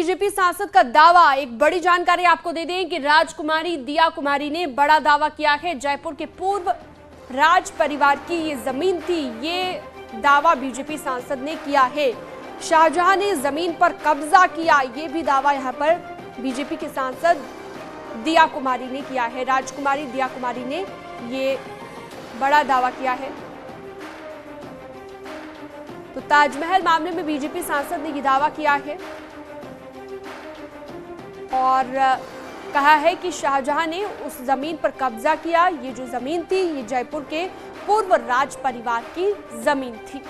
BJP सांसद का दावा, एक बड़ी जानकारी आपको दे दें कि राजकुमारी दिया कुमारी ने बड़ा दावा किया है। जयपुर के पूर्व राज परिवार की ये जमीन थी, ये दावा बीजेपी सांसद ने किया है। शाहजहां ने जमीन पर कब्जा किया, ये भी दावा यहां पर बीजेपी के सांसद दिया कुमारी ने किया है। राजकुमारी दिया कुमारी ने ये बड़ा दावा किया है। तो ताजमहल मामले में बीजेपी सांसद ने ये दावा किया है और कहा है कि शाहजहां ने उस जमीन पर कब्जा किया। ये जो जमीन थी, ये जयपुर के पूर्व राज परिवार की जमीन थी।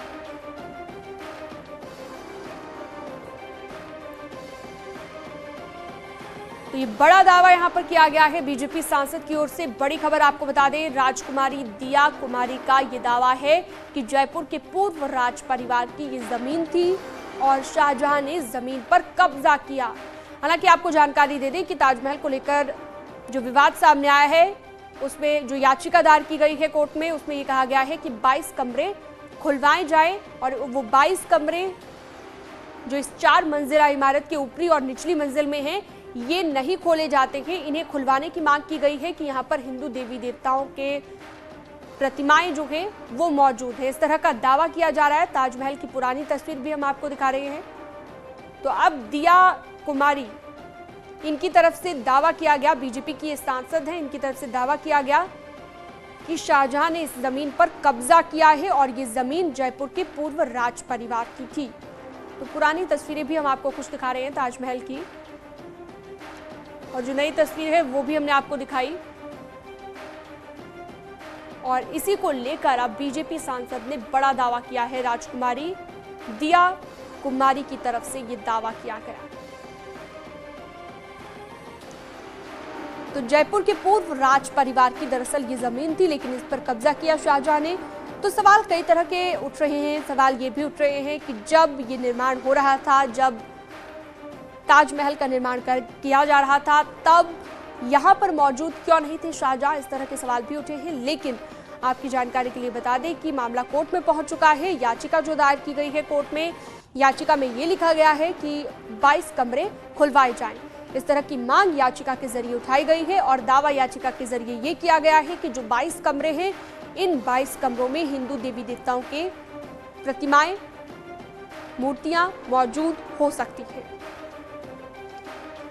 तो ये बड़ा दावा यहां पर किया गया है बीजेपी सांसद की ओर से। बड़ी खबर आपको बता दें, राजकुमारी दिया कुमारी का ये दावा है कि जयपुर के पूर्व राज परिवार की ये जमीन थी और शाहजहां ने जमीन पर कब्जा किया। हालांकि आपको जानकारी दे दें कि ताजमहल को लेकर जो विवाद सामने आया है, उसमें जो याचिका दायर की गई है कोर्ट में, उसमें ये कहा गया है कि 22 कमरे खुलवाए जाएं और वो 22 कमरे जो इस 4 मंजिला इमारत के ऊपरी और निचली मंजिल में हैं, ये नहीं खोले जाते हैं। इन्हें खुलवाने की मांग की गई है कि यहाँ पर हिंदू देवी देवताओं के प्रतिमाएं जो है वो मौजूद है। इस तरह का दावा किया जा रहा है। ताजमहल की पुरानी तस्वीर भी हम आपको दिखा रहे हैं। तो अब दिया कुमारी, इनकी तरफ से दावा किया गया, बीजेपी की ये सांसद हैं, इनकी तरफ से दावा किया गया कि शाहजहां ने इस जमीन पर कब्जा किया है और ये जमीन जयपुर के पूर्व राज परिवार की थी। तो पुरानी तस्वीरें भी हम आपको कुछ दिखा रहे हैं ताजमहल की, और जो नई तस्वीर है वो भी हमने आपको दिखाई। और इसी को लेकर अब बीजेपी सांसद ने बड़ा दावा किया है। राजकुमारी दिया कुमारी की तरफ से ये दावा किया गया। तो जयपुर के पूर्व राज परिवार की दरअसल ये जमीन थी, लेकिन इस पर कब्जा किया शाहजहां ने। तो सवाल कई तरह के उठ रहे हैं। सवाल ये भी उठ रहे हैं कि जब ये निर्माण हो रहा था, जब ताजमहल का निर्माण किया जा रहा था, तब यहाँ पर मौजूद क्यों नहीं थे शाहजहां? इस तरह के सवाल भी उठे हैं। लेकिन आपकी जानकारी के लिए बता दें कि मामला कोर्ट में पहुंच चुका है। याचिका जो दायर की गई है कोर्ट में, याचिका में ये लिखा गया है कि 22 कमरे खुलवाए जाएं। इस तरह की मांग याचिका के जरिए उठाई गई है और दावा याचिका के जरिए ये किया गया है कि जो 22 कमरे हैं, इन 22 कमरों में हिंदू देवी देवताओं के प्रतिमाएं, मूर्तियां मौजूद हो सकती है।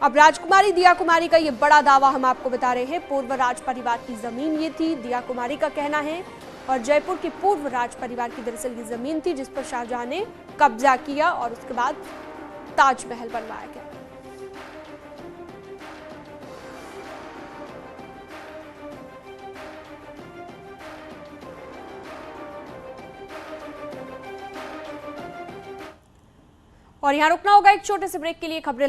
अब राजकुमारी दिया कुमारी का ये बड़ा दावा हम आपको बता रहे हैं। पूर्व राज परिवार की जमीन ये थी, दिया कुमारी का कहना है, और जयपुर के पूर्व राज परिवार की दरअसल ये जमीन थी जिस पर शाहजहां ने कब्जा किया और उसके बाद ताजमहल बनवाया गया। और यहां रुकना होगा एक छोटे से ब्रेक के लिए। खबरें